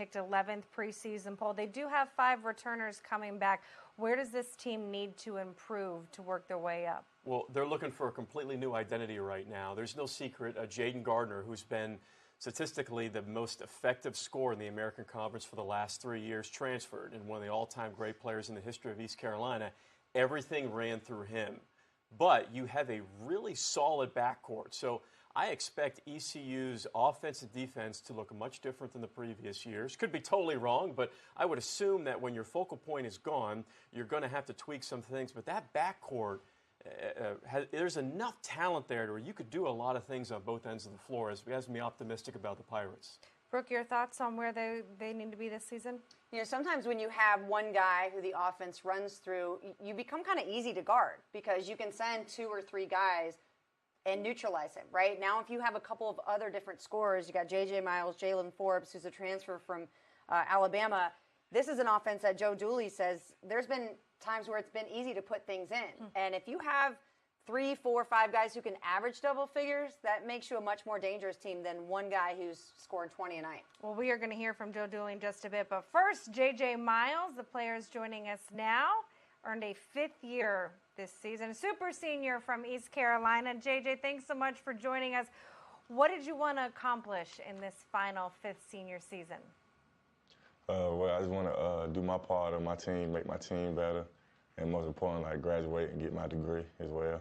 picked 11th preseason poll. They do have 5 returners coming back. Where does this team need to improve to work their way up? Well, they're looking for a completely new identity right now. There's no secret. Jayden Gardner, who's been statistically the most effective scorer in the American Conference for the last 3 years, transferred, and one of the all-time great players in the history of East Carolina. Everything ran through him. But you have a really solid backcourt. So I expect ECU's offense and defense to look much different than the previous years. Could be totally wrong, but I would assume that when your focal point is gone, you're going to have to tweak some things. But that backcourt, there's enough talent there where you could do a lot of things on both ends of the floor. As me optimistic about the Pirates. Brooke, your thoughts on where they need to be this season? You know, sometimes when you have one guy who the offense runs through, you become kind of easy to guard because you can send 2 or 3 guys and neutralize him, right? Now, if you have a couple of other different scorers, you got J.J. Miles, Jalen Forbes, who's a transfer from Alabama. This is an offense that Joe Dooely says there's been times where it's been easy to put things in. And if you have 3, 4, 5 guys who can average double figures, that makes you a much more dangerous team than one guy who's scoring 20 a night. Well, we are going to hear from Joe Dooely in just a bit. But first, J.J. Miles, the player is joining us now, earned a 5th year this season, a super senior from East Carolina. J.J., thanks so much for joining us. What did you want to accomplish in this final 5th senior season? Well, I just want to do my part of my team, make my team better, and most importantly, like graduate and get my degree as well.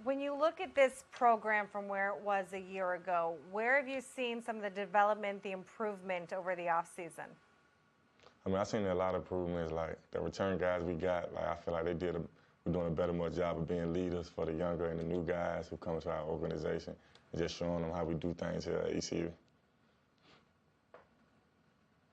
When you look at this program from where it was a year ago, where have you seen some of the development, the improvement over the offseason? I mean, I've seen a lot of improvements. Like the return guys we got, like I feel like we're doing a better more job of being leaders for the younger and the new guys who come to our organization and just showing them how we do things here at ECU.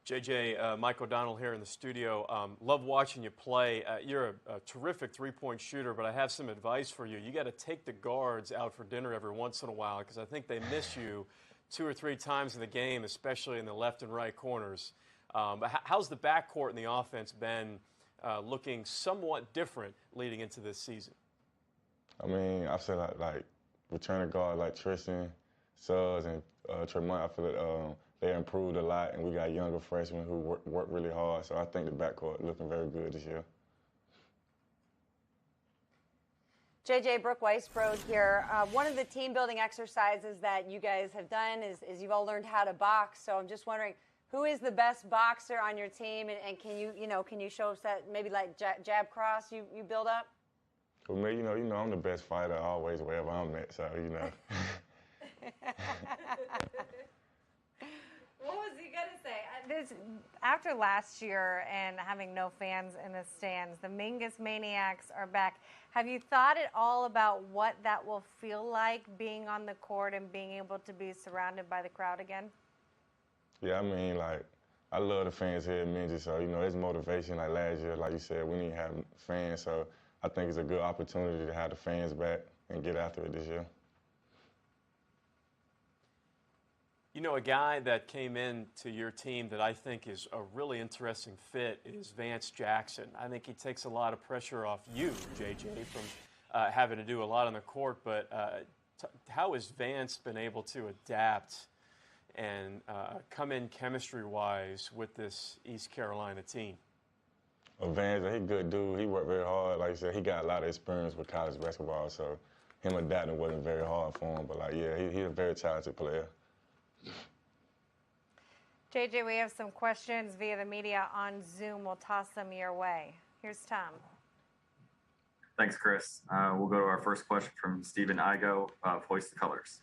JJ, Mike O'Donnell here in the studio. Love watching you play. You're a terrific three-point shooter, but I have some advice for you. You got to take the guards out for dinner every once in a while because I think they miss you 2 or 3 times in the game, especially in the left and right corners. But how's the backcourt and the offense been looking somewhat different leading into this season? I mean, I feel like returning guard like Tristan, Suggs, and Tremont, I feel like they improved a lot, and we got younger freshmen who work really hard. So I think the backcourt looking very good this year. JJ, Brooke Weisbrod here. One of the team building exercises that you guys have done is you've all learned how to box. So I'm just wondering, who is the best boxer on your team, and can you show us that maybe like jab cross you build up? For me, you know I'm the best fighter always wherever I'm at. So What was he going to say? After last year and having no fans in the stands, the Mingus Maniacs are back. Have you thought at all about what that will feel like being on the court and being able to be surrounded by the crowd again? Yeah, I mean, like, I love the fans here at Mingus, so, it's motivation. Like last year, like you said, we didn't have fans, so I think it's a good opportunity to have the fans back and get after it this year. You know, a guy that came into your team that I think is a really interesting fit is Vance Jackson. I think he takes a lot of pressure off you, JJ, from having to do a lot on the court. But how has Vance been able to adapt and come in chemistry-wise with this East Carolina team? Well, Vance, he's a good dude. He worked very hard. Like I said, he got a lot of experience with college basketball, so him adapting wasn't very hard for him. But, he's a very talented player. JJ, we have some questions via the media on Zoom. We'll toss them your way. Here's Tom. Thanks, Chris. We'll go to our first question from Stephen Igo of Hoist the Colors.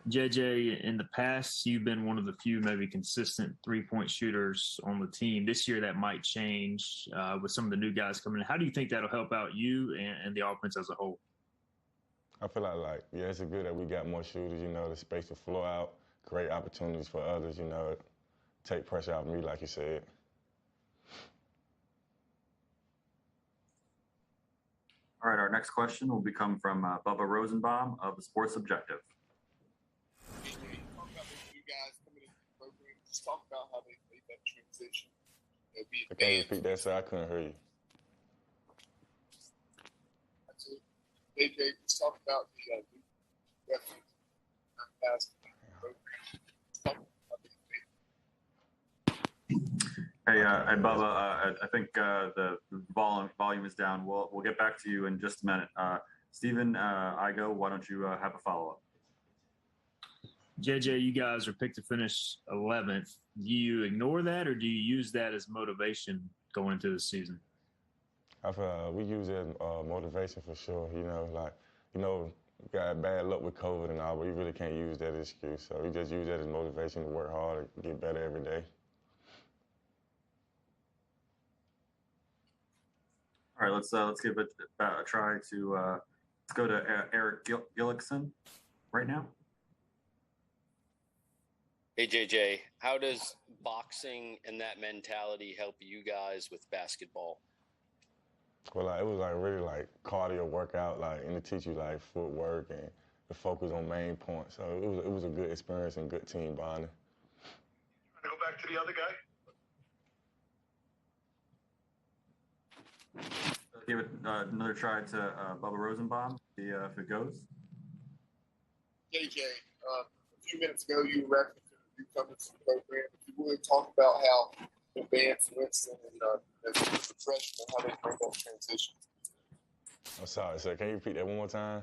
JJ, in the past, you've been one of the few maybe consistent three-point shooters on the team. This year, that might change with some of the new guys coming in. How do you think that'll help out you and the offense as a whole? I feel like it's good that we got more shooters, the space to flow out, great opportunities for others, take pressure off me, like you said. All right, our next question will become from Bubba Rosenbaum of the Sports Objective. Talk about those new guys coming into the program. Just talk about how they made that transition. Can you repeat that, sir? I couldn't hear you. AJ, let's talk about the new reference. program. Just talk about how they Hey, Bubba, I think the volume is down. We'll get back to you in just a minute. Stephen Igo, why don't you have a follow-up? JJ, you guys are picked to finish 11th. Do you ignore that, or do you use that as motivation going into the season? I feel we use it as motivation for sure. We got bad luck with COVID and all, but we really can't use that as excuse. So we just use that as motivation to work hard and get better every day. All right, let's give it a try to let's go to Eric Gilligson right now. Hey, JJ, how does boxing and that mentality help you guys with basketball? Well, it was really cardio workout, and it teach you footwork and the focus on main points. So it was a good experience and good team bonding. Trying to go back to the other guy. Give it another try to Bubba Rosenbaum, see if it goes. JJ, a few minutes ago you referenced the newcomers to the program. If you would talk about how Vance, Winston, and the freshmen, how they made that transition. I'm sorry, sir. Can you repeat that one more time?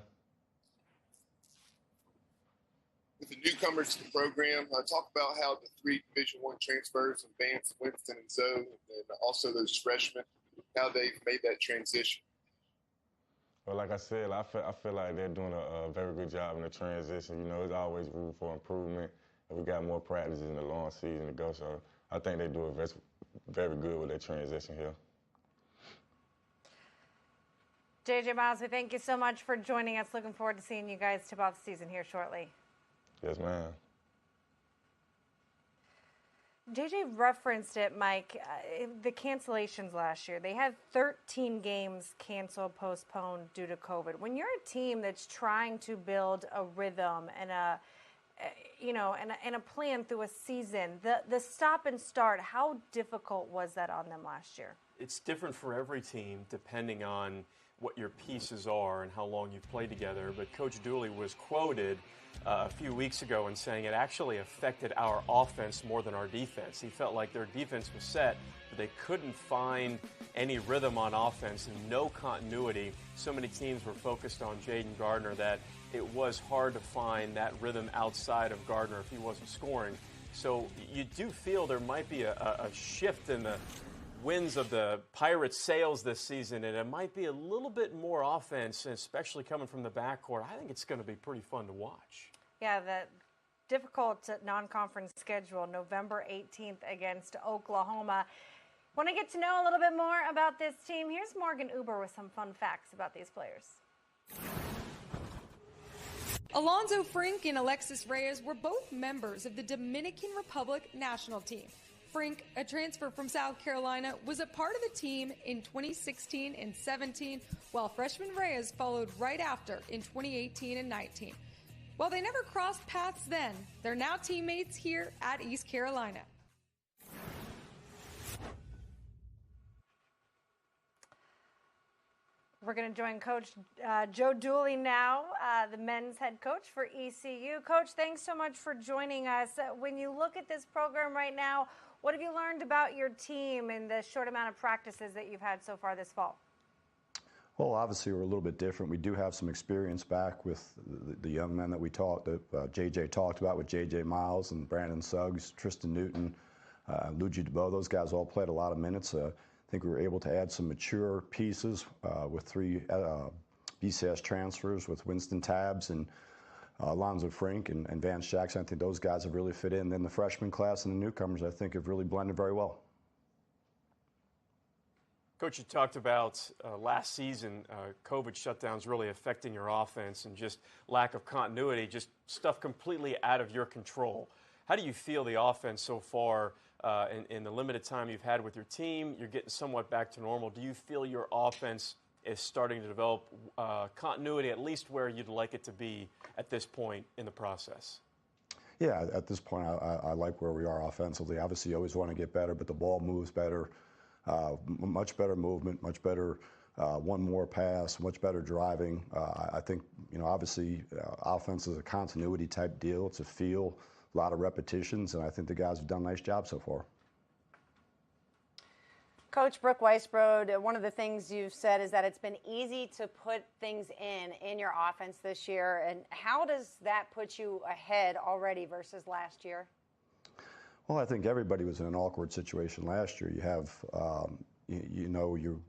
With the newcomers to the program, talk about how the 3 Division I transfers of Vance, Winston, and Zoe, and also those freshmen, how they've made that transition. Well, like I said, I feel like they're doing a very good job in the transition. There's always room for improvement, and we got more practices in the long season to go. So I think they do it very good with their transition here. JJ Miles, we thank you so much for joining us. Looking forward to seeing you guys tip off the season here shortly. Yes, ma'am. JJ referenced it, Mike, the cancellations last year. They had 13 games canceled, postponed due to COVID. When you're a team that's trying to build a rhythm and a plan through a season, the stop and start, how difficult was that on them last year? It's different for every team depending on what your pieces are and how long you've played together. But Coach Dooely was quoted a few weeks ago in saying it actually affected our offense more than our defense. He felt like their defense was set, but they couldn't find any rhythm on offense and no continuity. So many teams were focused on Jayden Gardner that it was hard to find that rhythm outside of Gardner if he wasn't scoring. So you do feel there might be a shift in the winds of the Pirates' sails this season, and it might be a little bit more offense, especially coming from the backcourt. I think it's going to be pretty fun to watch. Yeah, the difficult non-conference schedule, November 18th against Oklahoma. Want to get to know a little bit more about this team? Here's Morgan Uber with some fun facts about these players. Alonzo Frink and Alexis Reyes were both members of the Dominican Republic national team. Frink, a transfer from South Carolina, was a part of the team in 2016 and 17, while freshman Reyes followed right after in 2018 and 19. While they never crossed paths then, they're now teammates here at East Carolina. We're going to join Coach Joe Dooely now, the men's head coach for ECU. Coach, thanks so much for joining us. When you look at this program right now, what have you learned about your team in the short amount of practices that you've had so far this fall? Well, obviously we're a little bit different. We do have some experience back with the young men that JJ talked about, with JJ Miles and Brandon Suggs, Tristan Newton, Luigi DeBow. Those guys all played a lot of minutes. I think we were able to add some mature pieces with 3 BCS transfers with Winston Tabbs and Alonzo Frink and Vance Jackson. I think those guys have really fit in. Then the freshman class and the newcomers, I think, have really blended very well. Coach, you talked about last season, COVID shutdowns really affecting your offense and just lack of continuity, just stuff completely out of your control. How do you feel the offense so far in the limited time you've had with your team? You're getting somewhat back to normal. Do you feel your offense is starting to develop continuity, at least where you'd like it to be at this point in the process? Yeah, at this point, I like where we are offensively. Obviously, you always want to get better, but the ball moves better. Much better movement, much better one more pass, much better driving. I think, obviously offense is a continuity type deal. It's a feel, a lot of repetitions, and I think the guys have done a nice job so far. Coach Brooke Weisbrod, one of the things you've said is that it's been easy to put things in your offense this year. And how does that put you ahead already versus last year? Well, I think everybody was in an awkward situation last year. You have,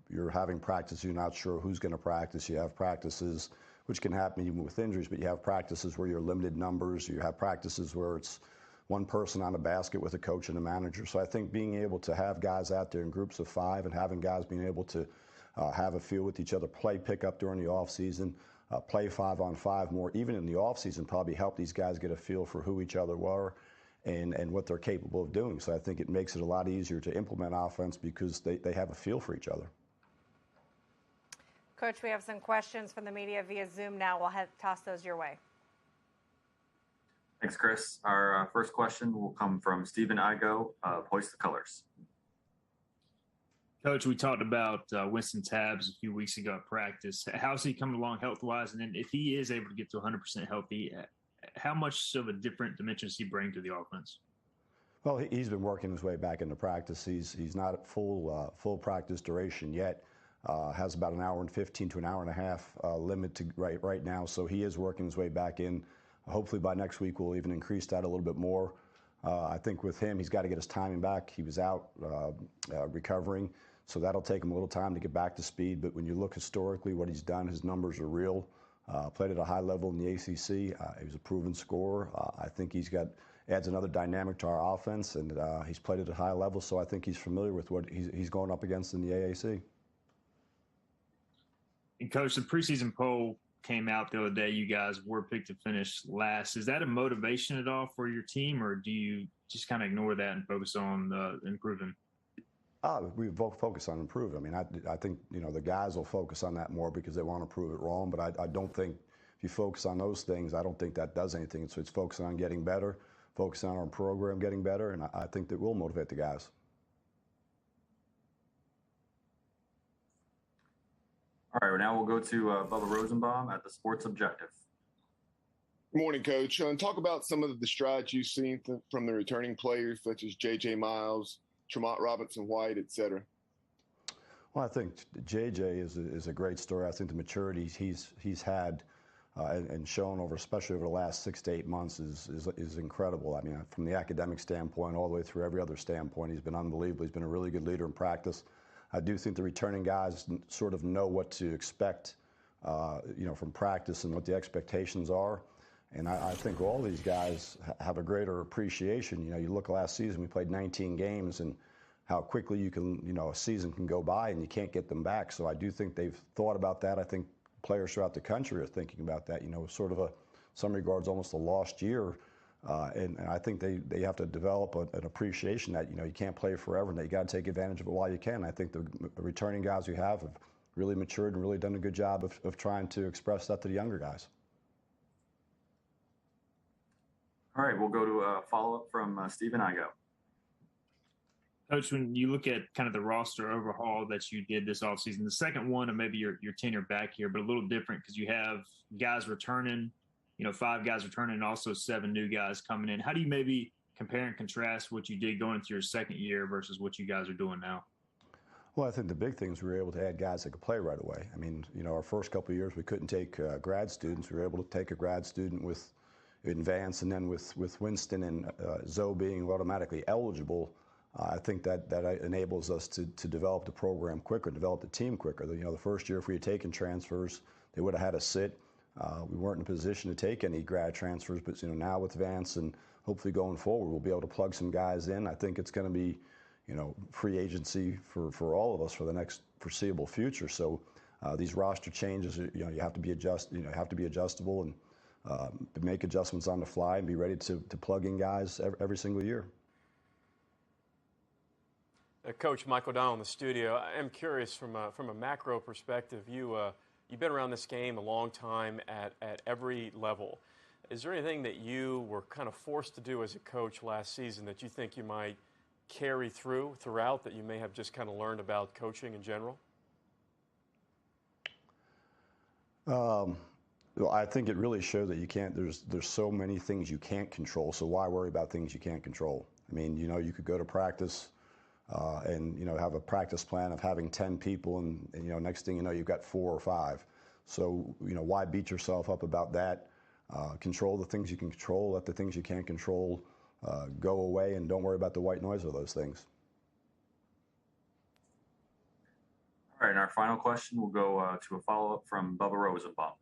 you're having practice. You're not sure who's going to practice. You have practices, which can happen even with injuries, but you have practices where you're limited numbers. You have practices where it's one person on a basket with a coach and a manager. So I think being able to have guys out there in groups of 5 and having guys being able to have a feel with each other, play pickup during the offseason, play 5-on-5 more, even in the offseason, probably help these guys get a feel for who each other were and what they're capable of doing. So I think it makes it a lot easier to implement offense because they have a feel for each other. Coach, we have some questions from the media via Zoom now. We'll toss those your way. Thanks, Chris. Our first question will come from Stephen Igo of Hoist the Colors. Coach, we talked about Winston Tabbs a few weeks ago at practice. How's he coming along health-wise? And then if he is able to get to 100% healthy, how much of a different dimension does he bring to the offense? Well, he's been working his way back into practice. He's not at full practice duration yet. Has about an hour and 15 to an hour and a half limit to right now. So he is working his way back in. Hopefully by next week we'll even increase that a little bit more. I think with him, he's got to get his timing back. He was out recovering, so that'll take him a little time to get back to speed. But when you look historically what he's done, his numbers are real. Played at a high level in the ACC. He was a proven scorer. I think adds another dynamic to our offense, and he's played at a high level, so I think he's familiar with what he's going up against in the AAC. And Coach, the preseason poll came out the other day. You guys were picked to finish last. Is that a motivation at all for your team, or do you just kind of ignore that and focus on improving? We both focus on improving. I mean, I think the guys will focus on that more because they want to prove it wrong. But I don't think if you focus on those things, I don't think that does anything. So it's focusing on getting better, focusing on our program getting better, and I think that will motivate the guys. All right, now we'll go to Bubba Rosenbaum at the Sports Objective. Good morning, Coach. Talk about some of the strides you've seen from the returning players, such as J.J. Miles, Tremont Robinson-White, et cetera. Well, I think J.J. is a great story. I think the maturity he's had and shown especially over the last 6 to 8 months is incredible. I mean, from the academic standpoint all the way through every other standpoint, he's been unbelievable. He's been a really good leader in practice. I do think the returning guys sort of know what to expect, from practice and what the expectations are. And I think all these guys have a greater appreciation. You look last season, we played 19 games, and how quickly a season can go by and you can't get them back. So I do think they've thought about that. I think players throughout the country are thinking about that. Sort of some regards, almost a lost year. And I think they have to develop an appreciation that, you can't play forever and that you got to take advantage of it while you can. I think the returning guys we have really matured and really done a good job of trying to express that to the younger guys. All right, we'll go to a follow-up from Stephen Igo. Coach, when you look at kind of the roster overhaul that you did this offseason, the second one, and maybe your tenure back here, but a little different because you have guys returning, 5 guys returning and also 7 new guys coming in. How do you maybe compare and contrast what you did going into your second year versus what you guys are doing now? Well, I think the big thing is we were able to add guys that could play right away. I mean, our first couple of years we couldn't take grad students. We were able to take a grad student in Vance, and then with Winston and Zoe being automatically eligible, I think that enables us to develop the program quicker, develop the team quicker. The first year if we had taken transfers, they would have had us sit. We weren't in a position to take any grad transfers, but now with Vance and hopefully going forward, we'll be able to plug some guys in. I think it's going to be, free agency for all of us for the next foreseeable future. So these roster changes, you have to be adjustable and make adjustments on the fly and be ready to plug in guys every single year. Coach Mike O'Donnell in the studio. I am curious from a macro perspective. You've been around this game a long time at every level. Is there anything that you were kind of forced to do as a coach last season that you think you might carry throughout that you may have just kind of learned about coaching in general? Well, I think it really showed that you can't. There's so many things you can't control. So why worry about things you can't control? I mean, you could go to practice and have a practice plan of having 10 people, and next thing you know, you've got 4 or 5. So why beat yourself up about that? Control the things you can control. Let the things you can't control go away, and don't worry about the white noise of those things. All right, and our final question will go to a follow-up from Bubba Rosenbaum.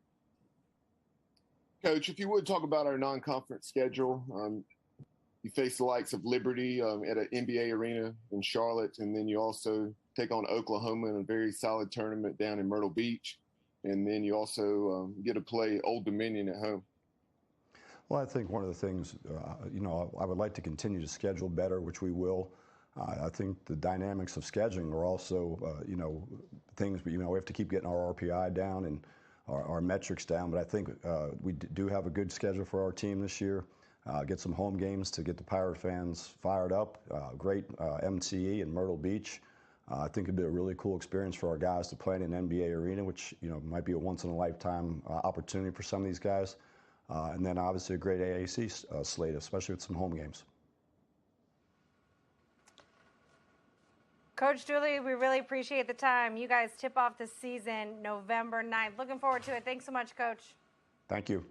Coach, if you would talk about our non-conference schedule, you face the likes of Liberty at an NBA arena in Charlotte, and then you also take on Oklahoma in a very solid tournament down in Myrtle Beach, and then you also get to play Old Dominion at home. Well, I think one of the things, I would like to continue to schedule better, which we will. I think the dynamics of scheduling are also, things, we have to keep getting our RPI down and our metrics down. But I think we do have a good schedule for our team this year. Get some home games to get the Pirate fans fired up. Great MCE in Myrtle Beach. I think it'd be a really cool experience for our guys to play in an NBA arena, which might be a once-in-a-lifetime opportunity for some of these guys. And then obviously a great AAC slate, especially with some home games. Coach Dooely, we really appreciate the time. You guys tip off the season November 9th. Looking forward to it. Thanks so much, Coach. Thank you.